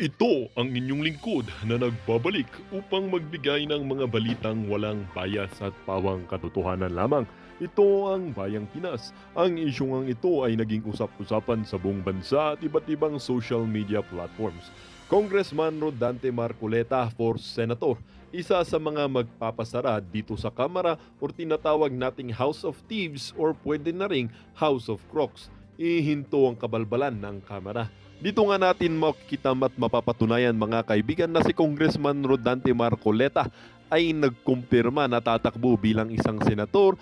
Ito ang inyong lingkod na nagbabalik upang magbigay ng mga balitang walang bias at pawang katotohanan lamang. Ito ang Bayang Pinas. Ang isyong ito ay naging usap-usapan sa buong bansa at iba't ibang social media platforms. Congressman Rodante Marcoleta for Senator, isa sa mga magpapasara dito sa Kamara o tinatawag nating House of Thieves or pwede na ring House of Crocs. Ihinto ang kabalbalan ng Kamara. Dito nga natin makikita at mapapatunayan mga kaibigan na si Congressman Rodante Marcoleta ay nagkumpirma na tatakbo bilang isang senator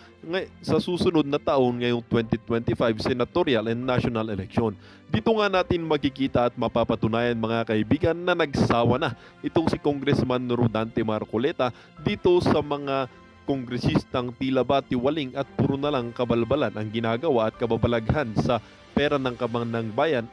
sa susunod na taon ngayong 2025 senatorial and national election. Dito nga natin makikita at mapapatunayan mga kaibigan na nagsawa na itong si Congressman Rodante Marcoleta dito sa mga kongresistang tila ba tiwaling at puro na lang kabalbalan ang ginagawa at kababalaghan sa pera ng kamanang bayan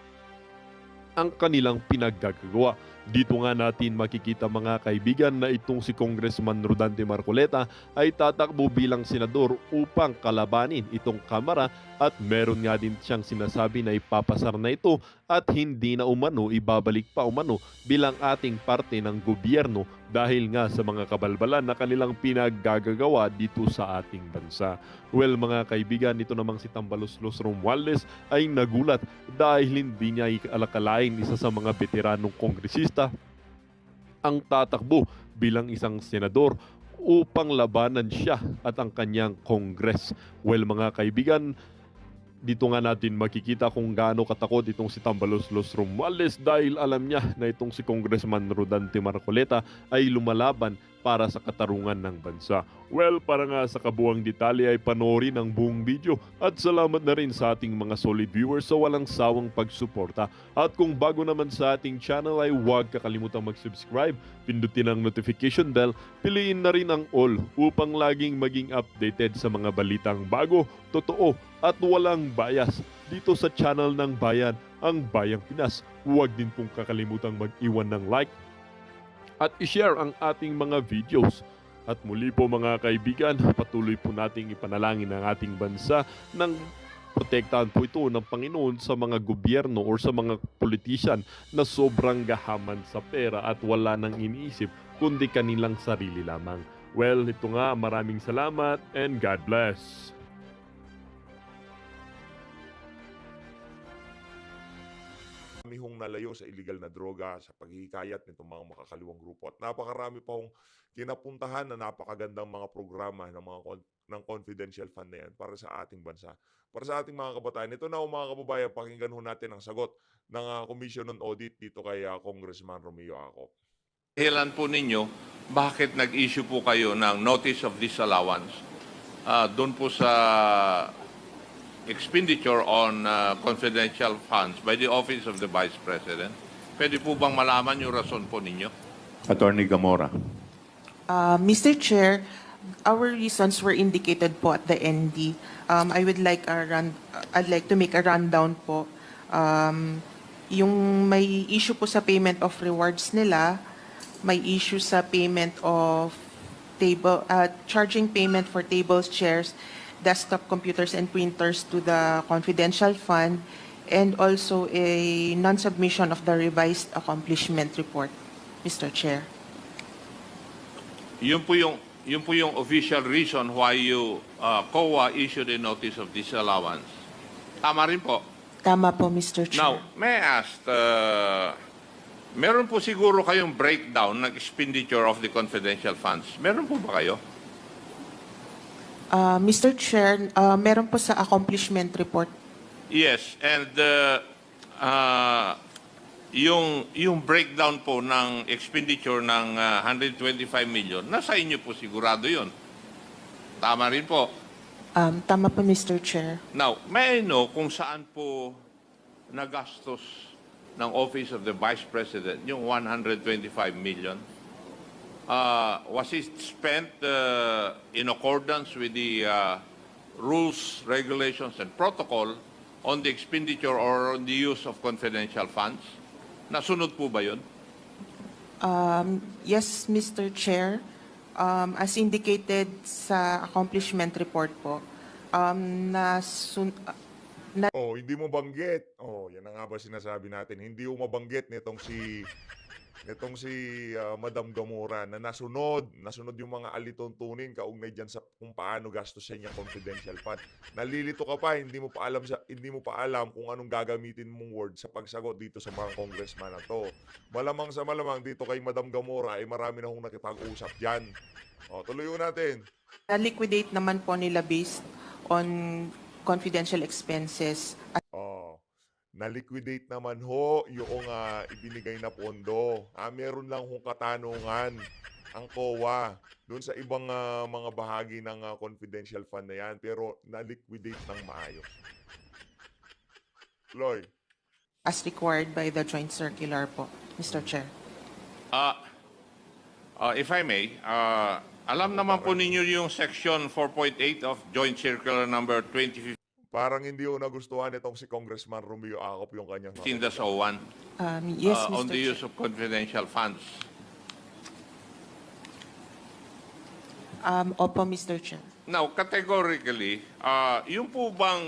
ang kanilang pinaggagawa. Dito nga natin makikita mga kaibigan na itong si Congressman Rodante Marcoleta ay tatakbo bilang senador upang kalabanin itong Kamara at meron nga din siyang sinasabi na ipapasar na ito at hindi na umano ibabalik pa umano bilang ating parte ng gobyerno dahil nga sa mga kabalbalan na kanilang pinaggagawa dito sa ating bansa. Well mga kaibigan, ito namang si Tambaloslos Romualdez ay nagulat dahil hindi niya alakalain isa sa mga veteranong kongresista ang tatakbo bilang isang senador upang labanan siya at ang kanyang kongres. Well mga kaibigan, dito nga natin makikita kung gaano katakot itong si Tambaloslos Romualdez dahil alam niya na itong si Congressman Rodante Marcoleta ay lumalaban para sa katarungan ng bansa. Well, para nga sa kabuang detalye ay panoorin ang buong video at salamat na rin sa ating mga solid viewers sa walang sawang pagsuporta. At kung bago naman sa ating channel ay huwag kakalimutang mag-subscribe, pindutin ang notification bell, piliin na rin ang all upang laging maging updated sa mga balitang bago, totoo at walang bias dito sa channel ng bayan, ang Bayang Pinas. Huwag din pong kakalimutang mag-iwan ng like at i-share ang ating mga videos. At muli po mga kaibigan, patuloy po nating ipanalangin ang ating bansa ng protektahan po ito ng Panginoon sa mga gobyerno o sa mga politician na sobrang gahaman sa pera at wala nang iniisip kundi kanilang sarili lamang. Well, ito nga, maraming salamat and God bless. Kami hong nalayo sa illegal na droga, sa paghihikayat nitong mga makakaliwang grupo. At napakarami pa hong kinapuntahan na napakagandang mga programa ng confidential fund na yan para sa ating bansa. Para sa ating mga kabataan. Ito na mga kababayan, pakinggan ho natin ang sagot ng Commission on Audit dito kay Congressman Romeo Acop. Dahilan po ninyo, bakit nag-issue po kayo ng notice of disallowance doon po sa expenditure on confidential funds by the Office of the Vice President? Pwede po bang malaman yung rason po ninyo? Attorney Gamora. Mr. Chair, our reasons were indicated po at the ND. I'd like to make a rundown po. Yung may issue po sa payment of rewards nila, may issue sa payment of charging payment for tables, chairs, desktop computers and printers to the confidential fund, and also a non-submission of the revised accomplishment report, Mr. Chair. Yun po yung official reason why you COA issued a notice of disallowance. Tama rin po. Tama po, Mr. Chair. Now, may I ask, meron po siguro kayong breakdown ng expenditure of the confidential funds. Meron po ba kayo? Mr. Chair, meron po sa accomplishment report. Yes, and yung breakdown po ng expenditure ng 125 million, nasa inyo po sigurado yun. Tama rin po. Tama po, Mr. Chair. Now, may I know kung saan po nagastos ng Office of the Vice President yung 125 million? Was it spent in accordance with the rules, regulations, and protocol on the expenditure or on the use of confidential funds? Nasunod po ba yun? Yes, Mr. Chair. As indicated sa accomplishment report po, Oh, hindi mo banggit. Oh, yan na nga ba sinasabi natin. Hindi mo mabanggit nitong si nitong si Madam Gamora na nasunod yung mga alituntunin kaugnay diyan sa kung paano gastusin yung confidential fund. Nalilito ka pa, hindi mo pa alam kung anong gagamitin mong word sa pagsagot dito sa mga congressman na to. Malamang sa malamang dito kay Madam Gamora ay marami na hong nakipag-usap diyan. O, tuloy natin. Na-liquidate naman po nila based on confidential expenses. Oh, na-liquidate naman ho yung ibinigay na pondo. Meron lang hong katanungan ang COA doon sa ibang mga bahagi ng confidential fund na yan, pero na-liquidate ng maayos. Loy, As required by the joint circular po, Mr. Chair. If I may, alam naman po ninyo yung section 4.8 of Joint Circular number 2015-01. parang hindi ho nagustuhan itong si Congressman Romeo Acop yung kanyang Yes, On Mr. the Chair. use of confidential funds. Opo, Mr. Chair. Now, categorically, yung po bang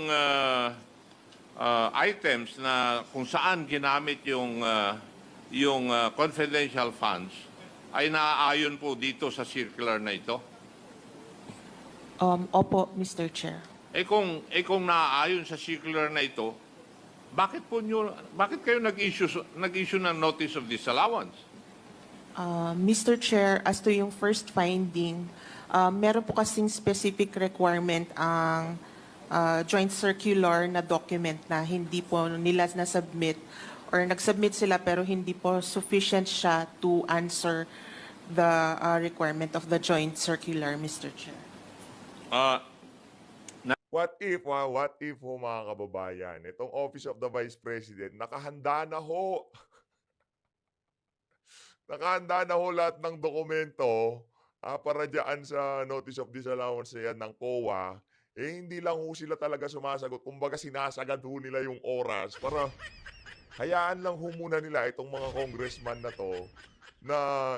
items na kung saan ginamit yung confidential funds ay naaayon po dito sa circular na ito? Opo, Mr. Chair. Kung naaayon sa circular na ito, bakit kayo nag-issue ng notice of disallowance? Mr. Chair, as to yung first finding, meron po kasing specific requirement ang joint circular na document na hindi po nila na-submit or nag-submit sila pero hindi po sufficient siya to answer the requirement of the joint circular, Mr. Chair. What if ho mga kababayan, itong Office of the Vice President, nakahanda na ho. Nakahanda na ho lahat ng dokumento para dyan sa Notice of Disallowance yan ng COA. Hindi lang ho sila talaga sumasagot. Kumbaga sinasagad ho nila yung oras para hayaan lang ho muna nila itong mga congressman na to na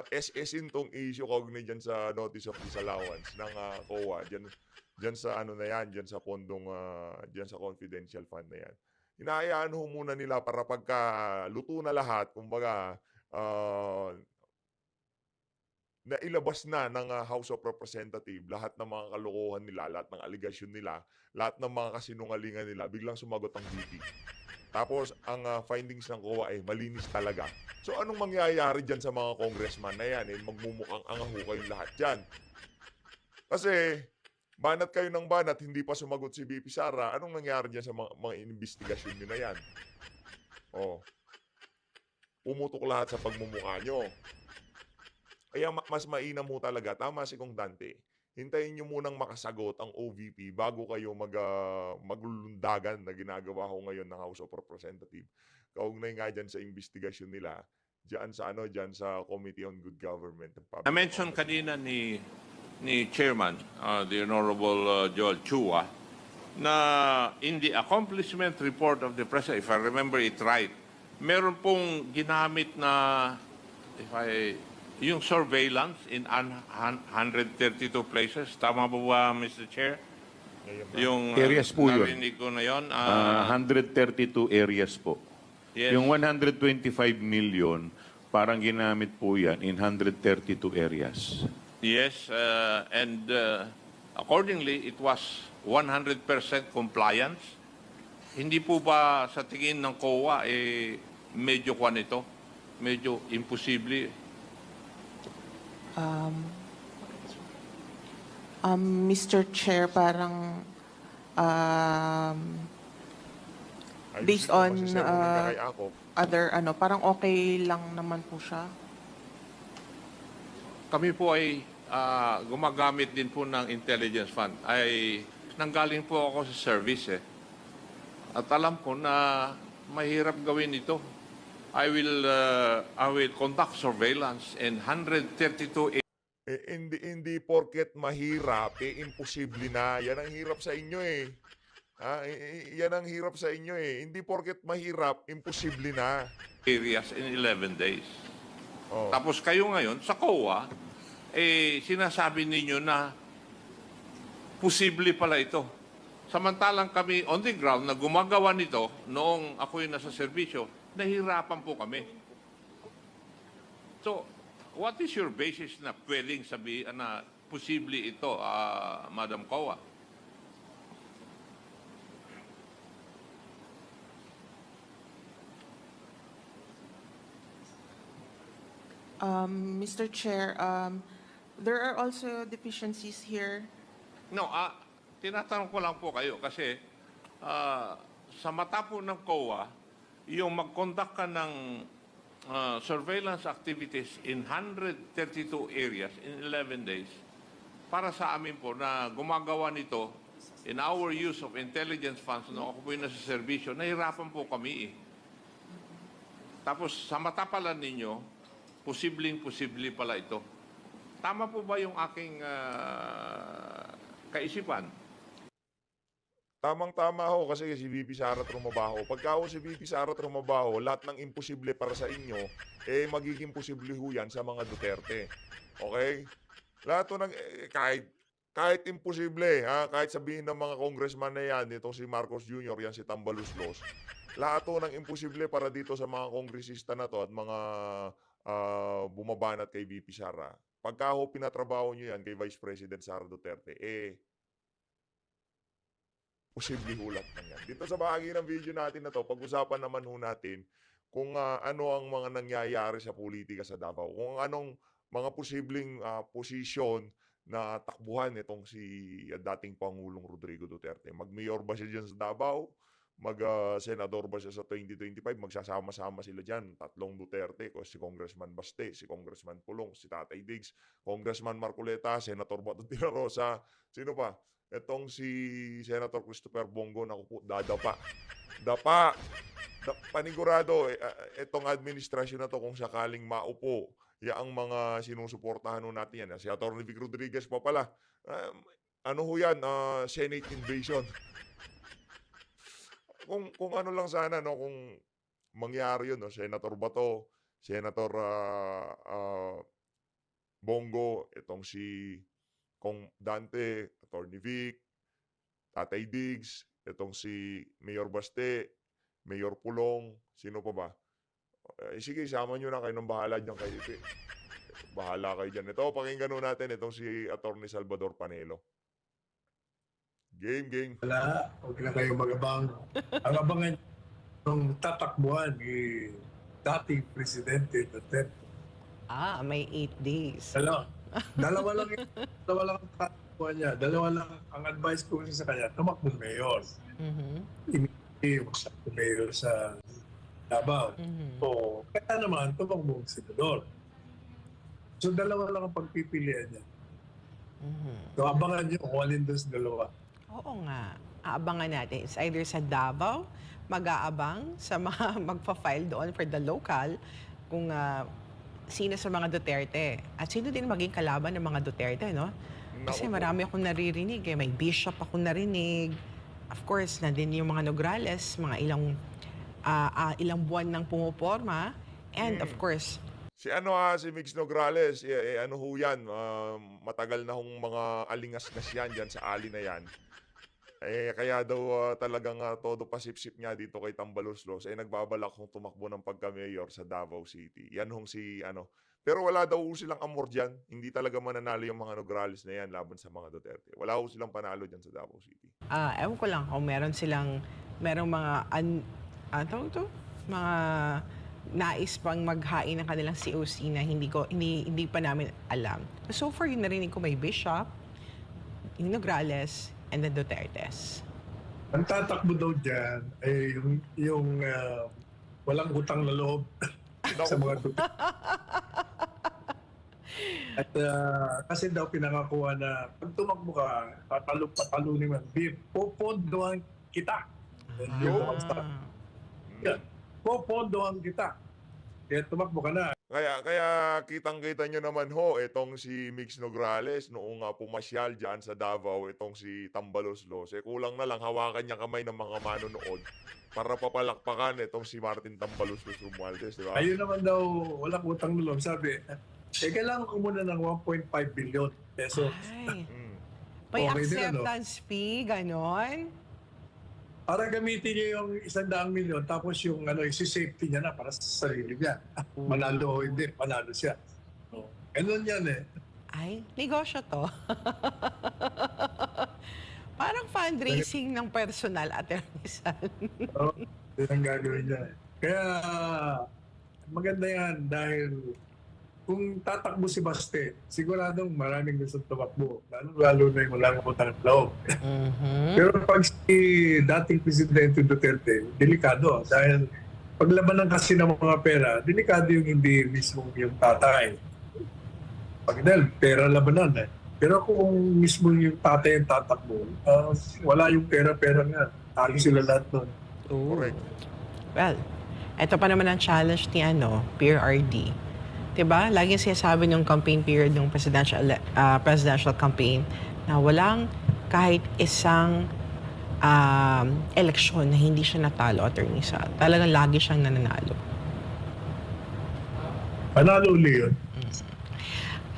SS-in tong issue kaugnay dyan sa Notice of Disallowance ng COA. Diyan sa ano na yan, diyan sa pondong, diyan sa confidential fund na yan. Hinahayaan ho muna nila para pagka luto na lahat, kumbaga, na ilabas na ng House of Representatives lahat ng mga kalokohan nila, lahat ng aligasyon nila, lahat ng mga kasinungalingan nila, biglang sumagot ang VP. Tapos, ang findings ng COA ay malinis talaga. So, anong mangyayari dyan sa mga congressman na yan? Magmumukhang angaho kayong lahat dyan. Kasi, banat kayo ng banat, hindi pa sumagot si VP Sara. Anong nangyari dyan sa mga investigasyon nyo na yan? Pumutok lahat sa pagmumukha nyo. Kaya mas mainam mo talaga. Tama si Kong Dante. Hintayin nyo munang makasagot ang OVP bago kayo maglulundagan na ginagawa ko ngayon ng House of Representatives. Kaugnay nga dyan sa investigasyon nila. Dyan sa Committee on Good Government. Na-mention kanina ni Chairman, the Honorable Joel Chua, na in the accomplishment report of the President, if I remember it right, meron pong ginamit na, yung surveillance in 132 places. Tama po ba, Mr. Chair? Yung Areas po yun. narinig ko na yun. 132 areas po. Yes. Yung 125 million, parang ginamit po yan in 132 areas. Yes, and accordingly, it was 100% compliance. Hindi po ba sa tingin ng COA, medyo kwan ito? Medyo imposible? Mr. Chair, parang based on other parang okay lang naman po siya. Kami po ay gumagamit din po ng intelligence fund. Nanggaling po ako sa service At alam ko na mahirap gawin ito. I will conduct surveillance in 132 hindi porket mahirap, imposible na. Yan ang hirap sa inyo yan ang hirap sa inyo Hindi porket mahirap, imposible na. areas in 11 days. Oh. Tapos kayo ngayon, sa COA, sinasabi ninyo na posible pala ito. Samantalang kami on the ground na gumagawa nito noong ako'y nasa serbisyo, nahirapan po kami. So, what is your basis na pwedeng sabihin na posible ito, Madam Coa? Mr. Chair, there are also deficiencies here. No, tinatanong ko lang po kayo kasi sa mata po ng COA, yung mag-conduct ka ng surveillance activities in 132 areas in 11 days, para sa amin po na gumagawa nito in our use of intelligence funds, no, ako po yung nasa servisyo, nahirapan po kami eh. Tapos sa mata pala ninyo, posible pala ito. Tama po ba yung aking kaisipan? Tamang-tama ho kasi si VP Sara trumabaho. Pagka ho si VP Sara trumabaho, lahat ng imposible para sa inyo, magiging posible ho yan sa mga Duterte. Okay? Lahat ho kahit imposible, kahit sabihin ng mga congressman na yan, itong si Marcos Jr., yan si Tambaluslos, lahat ho ng imposible para dito sa mga kongresista na to at mga bumabanat kay VP Sara. Pagka ho pinatrabaho nyo yan kay Vice President Sara Duterte, posible hulat man yan. Dito sa bahagi ng video natin na to, pag-usapan naman ho natin kung ano ang mga nangyayari sa politika sa Davao. Kung anong mga posibleng posisyon na takbuhan itong si dating Pangulong Rodrigo Duterte. Mag-mayor ba siya dyan sa Davao? Mag-senador ba siya sa 2025? Magsasama-sama sila dyan. Tatlong Duterte, si Congressman Baste, si Congressman Pulong, si Tatay Diggs, Congressman Marcoleta, Senator Bato de la Rosa. Sino pa? Itong si Senator Christopher Bongo na dadapa. Panigurado, itong administrasyon na to kung sakaling maupo, ang mga sinusuportahan natin yan. Si Atty. Vic Rodriguez pa pala. Ano ho yan? Senate invasion. kung ano lang sana, no, kung mangyari yun, no, Senator Bato, Senator Bongo, itong si Kong Dante, Atty. Vic, Tatay Diggs, itong si Mayor Baste, Mayor Pulong, sino pa ba? Sige, sama nyo na kayo ng bahala dyan kayo. Bahala kayo dyan. Ito, pakinggan nun natin itong si Atty. Salvador Panelo. Game. Wala, huwag na kayo mag-abang. Ang abangan ng tatakbuhan ni dating Presidente Duterte. May 8 days. Dalawa lang ang tatakbuhan niya. Dalawa lang ang advice ko sa kanya, tumakbong mayor. Hindi siya mayor sa Davao. So, kaya naman, tumakbong senador. So, dalawa lang ang pagpipilian niya. So, abangan niyo kung alin doon sa dalawa. Oo nga. Aabangan natin. It's either sa Davao, mag-aabang sa mga magpa-file doon for the local, kung sino sa mga Duterte. At sino din maging kalaban ng mga Duterte, no? Kasi marami akong naririnig. May bishop akong narinig. Of course, na din yung mga Nograles, mga ilang buwan nang pumuporma. And of course, Si Mix Nograles, ano ho yan, matagal na hong mga alingas-ngas yan dyan sa ali na yan. Kaya daw talagang todo pasipsip niya dito kay Tambaluslos, nagbabalak hong tumakbo ng pagka-mayor sa Davao City. Yan hong pero wala daw silang amor dyan. Hindi talaga mananalo yung mga Nograles na yan laban sa mga Duterte. Wala ho silang panalo dyan sa Davao City. ewan ko lang kung merong mga, mga nais pang maghain ng kanilang COC na hindi pa namin alam. So far, yung narinig ko may bishop, yung Nograles, and the Dutertes. Ang tatakbo daw dyan ay yung walang utang na loob sa mga Duterte. At kasi daw pinangakuha na pag tumakbo ka, patalunin mo, popondohan kita. Popondohan kita. Kaya tumakbo ka na. Kaya kitang-kita nyo naman ho, itong si Mix Nograles, noong pumasyal dyan sa Davao, itong si Tambaluslos, kulang na lang hawakan niya kamay ng mga manonood para papalakpakan itong si Martin Tambaluslos Romualdez, di ba? Ayun naman daw, walang utang na loob. Sabi, kailangan ko muna ng 1.5 billion pesos. Ay, may Okay din, acceptance fee, ganon? para gamitin niya yung 100 milyon tapos yung isi-safety niya na para sa sarili niya. Manalo o hindi, panalo siya. So, ganun yan eh. Ay, negosyo to. Parang fundraising ng personal Attorney Sal. So, yun ang gagawin niya. Kaya maganda yan dahil kung tatakbo si Baste, siguradong maraming gusto tumakbo. Lalo na yung walang utang ng loob. Pero pag si dating Presidente Duterte, delikado. Dahil paglabanan kasi ng mga pera, delikado yung hindi mismo yung tatay. Pag dahil pera labanan eh. Pero kung mismo yung tatay yung tatakbo, wala yung pera-pera nga. Talo sila lahat nun. Correct. Well, ito pa naman ang challenge ni PRRD. Diba? Laging sinasabi ng campaign period ng presidential campaign na walang kahit isang eleksyon na hindi siya natalo, Attorney Sal. Talagang lagi siyang nananalo. Panalo uli yun.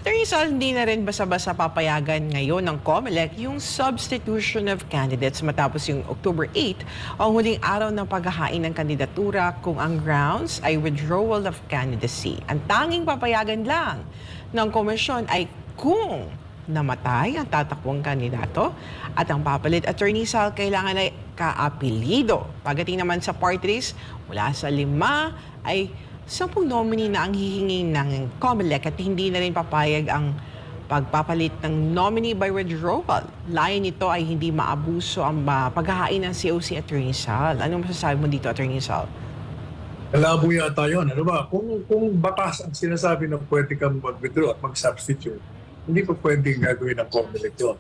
Attorney Sal, hindi na rin basa-basa papayagan ngayon ng COMELEC yung substitution of candidates matapos yung October 8 ang huling araw ng paghahain ng kandidatura kung ang grounds ay withdrawal of candidacy. Ang tanging papayagan lang ng komisyon ay kung namatay ang tatakbong kandidato at ang papalit, Attorney Sal, kailangan ay kaapelido. Pagdating naman sa party list, mula sa 5 ay 10 nominee na ang hihingi ng COMELEC at hindi na rin papayag ang pagpapalit ng nominee by withdrawal. Layo nito ay hindi maabuso ang paghahain ng COC, Attorney Sal. Anong masasabi mo dito, Attorney Sal? Malabo yata yun. Ano ba? Kung batas ang sinasabi na pwede kang mag-withdraw at mag-substitute, hindi pa pwedeng gagawin ng COMELEC yun.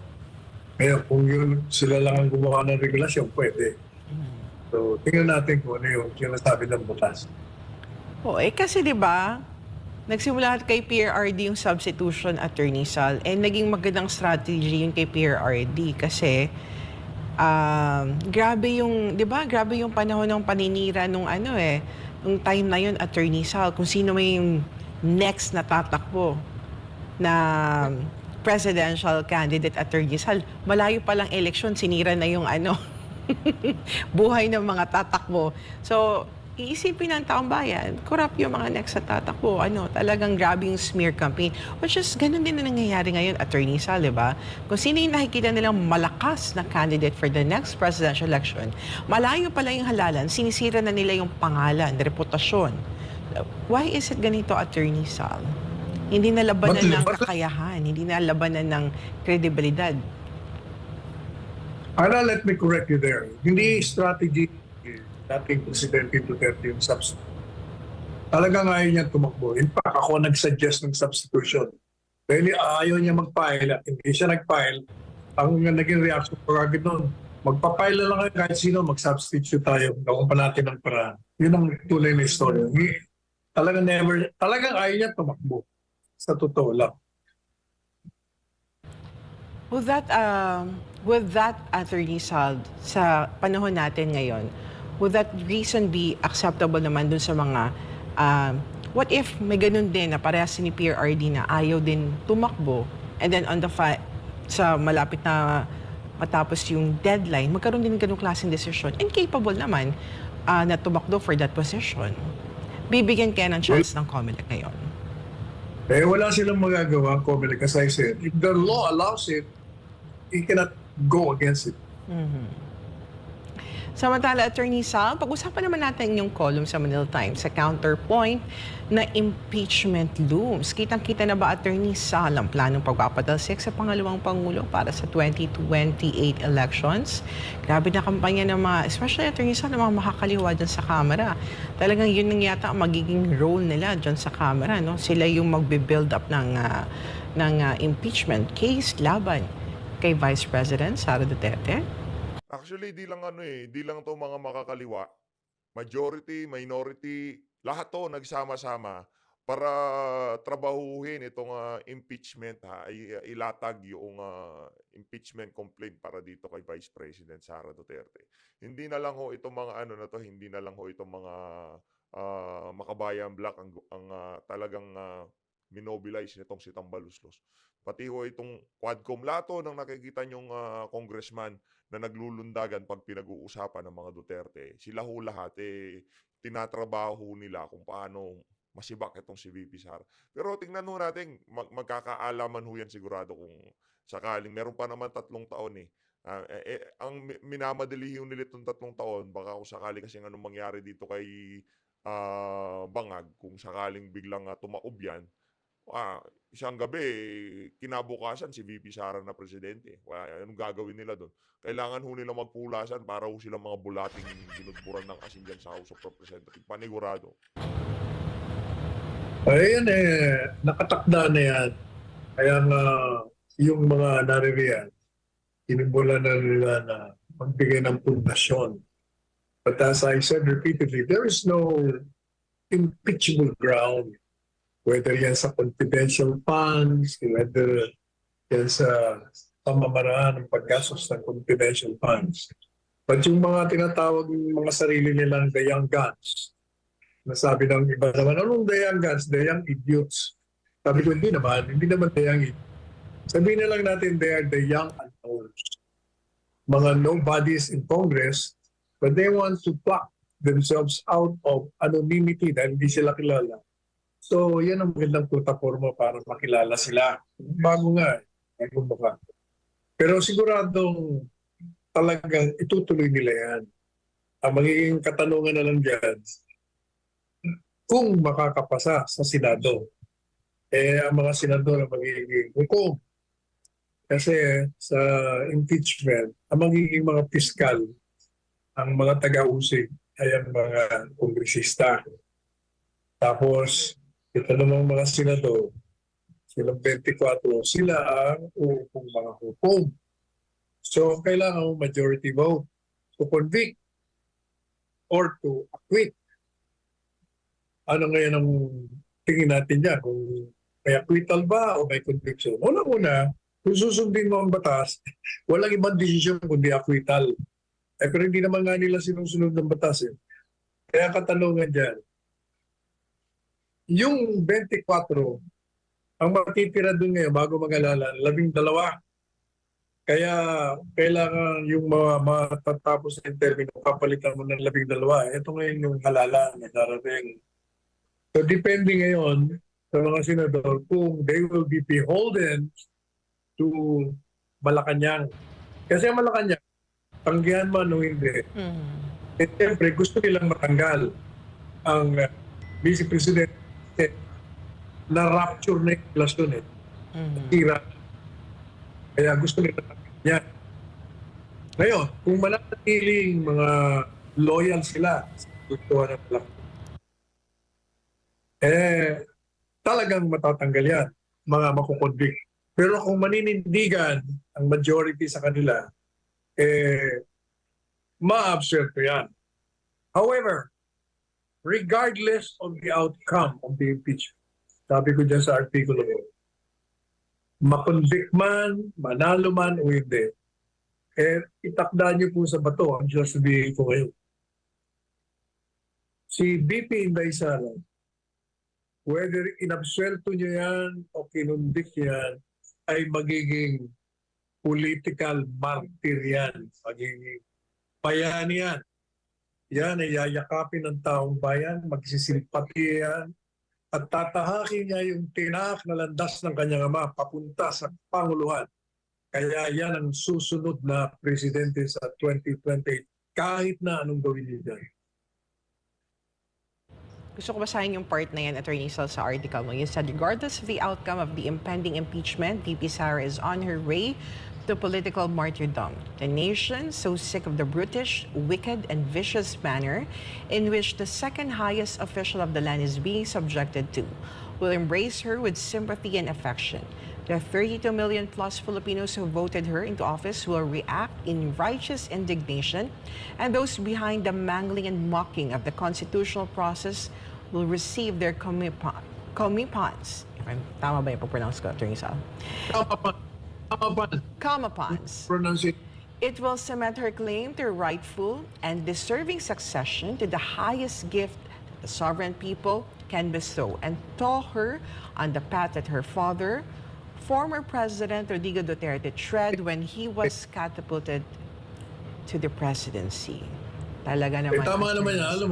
Kaya kung yun, sila lang ang gumawa ng regulasyon, pwede. So, tingnan natin kung ano yung sinasabi ng batas. Kasi 'di ba, nagsimula kay PRRD yung substitution, Attorney Sal, naging magandang strategy yung kay PRRD kasi grabe yung, 'di ba? Grabe yung panahon ng paninira nung nung time na yun, Attorney Sal, kung sino may yung next na tatakbo na presidential candidate, Attorney Sal. Malayo pa lang eleksyon, sinira na yung buhay ng mga tatakbo. So, iisipin ng taong bayan, corrupt yung mga next sa tatakbo. Talagang grabe yung smear campaign. Which is, ganun din na nangyayari ngayon, Attorney Sal, di ba? Kung sino yung nakikita nilang malakas na candidate for the next presidential election, malayo pala yung halalan, sinisira na nila yung pangalan, reputasyon. Why is it ganito, Attorney Sal? Hindi na labanan ng kakayahan, hindi na labanan ng kredibilidad. Ana, let me correct you there. Hindi strategy dating Presidente Duterte yung substitute. Talagang ayaw niya tumakbo. In fact, ako nag-suggest ng substitution. Dahil ayaw niya mag-file at hindi siya nag-file. Ang naging reaction ko agad noon, magpa-file na lang kahit sino, mag-substitute tayo. Gawin pa natin ang paraan. Yun ang tunay na istorya. Talagang ayaw niya tumakbo. Sa totoo lang. With that, Attorney Sal, sa panahon natin ngayon, would that reason be acceptable naman dun sa mga, what if may ganun din na parehas ni PRRD na ayaw din tumakbo and then sa malapit na matapos yung deadline, magkaroon din ganung klaseng desisyon, incapable naman na tumakbo for that position. Bibigyan kaya ng chance ng COMELEC ngayon? Wala silang magagawa, COMELEC, as I said. If the law allows it, you cannot go against it. Samantala, Attorney Sal, pag-usapan naman natin yung column sa Manila Times sa counterpoint na impeachment looms. Kitang-kita na ba, Attorney Sal, ang planong pagpapadalsik sa pangalawang Pangulo para sa 2028 elections? Grabe na kampanya ng mga, especially, Attorney Sal, ng mga makakaliwa dyan sa Kamara. Talagang yun nang yata ang magiging role nila dyan sa Kamara. No? Sila yung magbe-build up ng impeachment case laban kay Vice President Sara Duterte. Actually, di lang to mga makakaliwa. Majority, minority, lahat to nagsama-sama para trabahuhin itong impeachment, ilatag yung impeachment complaint para dito kay Vice President Sara Duterte. Hindi na lang ho itong mga hindi na lang ho itong mga makabayan black ang talagang minobilize nitong si Tambaluslos. Pati ho itong Quadcom, lahat ho ng nakikita nyong congressman na naglulundagan pag pinag-uusapan ng mga Duterte, sila ho lahat tinatrabaho nila kung paano masibak itong si VP Sara. Pero tingnan ho natin, magkakaalaman ho yan sigurado kung sakaling. Meron pa naman 3 taon eh. Ang minamadali ho nila itong 3 taon, baka kung sakali kasi anong mangyari dito kay Bangag, kung sakaling biglang tumaob yan, isang gabi, kinabukasan si VP Sara na presidente. Anong gagawin nila doon? Kailangan ho nila magpulasan para ho silang mga bulating binudburan ng asin dyan sa House of Representatives. Panigurado. Ayan nakatakda na yan. Kaya nga yung mga naririyan, inimbula na nila na magbigay ng pundasyon. But as I said repeatedly, there is no impeachable ground. Whether yan sa confidential funds, whether yan sa pamamaraan ng paggastos ng confidential funds. But yung mga tinatawag ng mga sarili nilang the young guns, nasabi ng iba naman, anong the young guns? The young idiots. Sabi ko, hindi naman the young idiots. Sabihin na lang natin, they are the young unknowns. Mga nobodies in Congress, but they want to pluck themselves out of anonymity dahil hindi sila kilala. So, yan ang magandang plataforma para makilala sila. Bago nga, bagong mukha. Pero siguradong talagang itutuloy nila yan. Ang magiging katanungan na lang dyan, kung makakapasa sa Senado, ang mga senador ang magiging hukom. Kasi sa impeachment, ang magiging mga piskal, ang mga taga-usig ay ang mga kongresista. Tapos, ito namang mga senador, silang 24, sila ang uupong mga hukom. So, kailangan mo majority vote to convict or to acquit. Ano ngayon ang tingin natin dyan? Kung may acquittal ba o may conviction? Una-una, kung susundin mo ang batas, walang ibang desisyon kundi acquittal. Pero hindi naman nga nila sinusunod ng batas. Kaya katanungan dyan, yung 24, ang matitira doon ngayon bago mag-alala, 12. Kaya kailangan yung mga matatapos na termino, papalitan mo ng 12. Ito ngayon yung halala na darating. So depende ngayon sa mga senador kung they will be beholden to Malacanang. Kasi ang Malacanang, tanggihan man o hindi. At siyempre, gusto nilang matanggal ang Vice President na rapture na yung relasyon Tira. Kaya gusto nila niya. Ngayon, kung manatiling mga loyal sila sa gustuhan ng plak, talagang matatanggal yan, mga makukonvict. Pero kung maninindigan ang majority sa kanila, ma-absuelto yan. However, regardless of the outcome of the impeachment, sabi ko dyan sa artikulo ko, makonvict man, manalo man o hindi, itakda niyo po sa bato ang sasabihin ko ngayon. Si BP Inday Sara, whether inabsuelto niyo yan o kinundik yan, ay magiging political martyr yan, magiging bayani yan. Yan ay yayakapin ng taong bayan, magsisimpati yan, at tatahakin niya yung tinak na landas ng kanyang ama papunta sa Panguluhan. Kaya yan ang susunod na presidente sa 2028, kahit na anong gawin niya. Gusto ko basahin yung part na yan, Attorney Sal, sa article mo. You said, regardless of the outcome of the impending impeachment, VP Sara is on her way to political martyrdom. The nation, so sick of the brutish, wicked, and vicious manner in which the second highest official of the land is being subjected to, will embrace her with sympathy and affection. The 32 million plus Filipinos who voted her into office will react in righteous indignation, and those behind the mangling and mocking of the constitutional process will receive their comeuppance. Tama ba yung pag-pronounce ko, Attorney Sal? Comeuppance. It will cement her claim to rightful and deserving succession to the highest gift that the sovereign people can bestow and taught her on the path that her father, former President Rodrigo Duterte, tread when he was catapulted to the presidency. Talaga naman. Tama Attorney naman yan, Sal. alam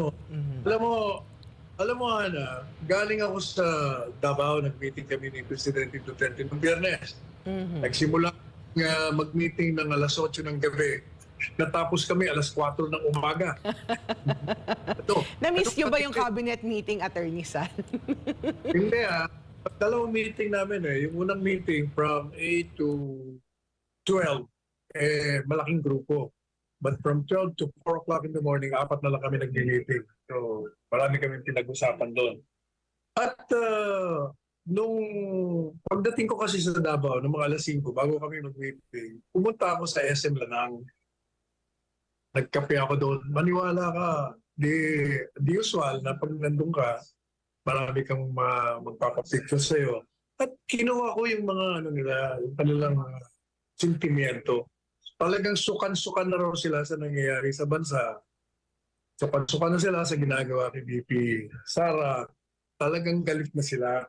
mo. Alam mo, Ana, galing ako sa Davao, nag-meeting kami ni Presidente Duterte noong Biyernes. Nagsimula mag-meeting ng alas 8 ng gabi. Natapos kami alas 4 ng umaga. Na-miss nyo ba yung cabinet meeting, Attorney Sal? Hindi dalawang meeting namin Yung unang meeting from 8 to 12, malaking grupo. But from 12 to 4 o'clock in the morning, 4 na lang kami nag-meeting. So, marami kami pinag-usapan doon. At nung pagdating ko kasi sa Davao, ng mga alas 5, bago kami mag-meeting, pumunta ako sa SM Lanang. Nagkape ako doon. Maniwala ka, di usual na pag nandun ka, marami kang magpapapicture sa'yo. At kinuha ko yung mga yung kanilang sentimiento. Talagang sukan-sukan na raw sila sa nangyayari sa bansa. Sukan-sukan na sila sa ginagawa kay VP Sara. Talagang galit na sila.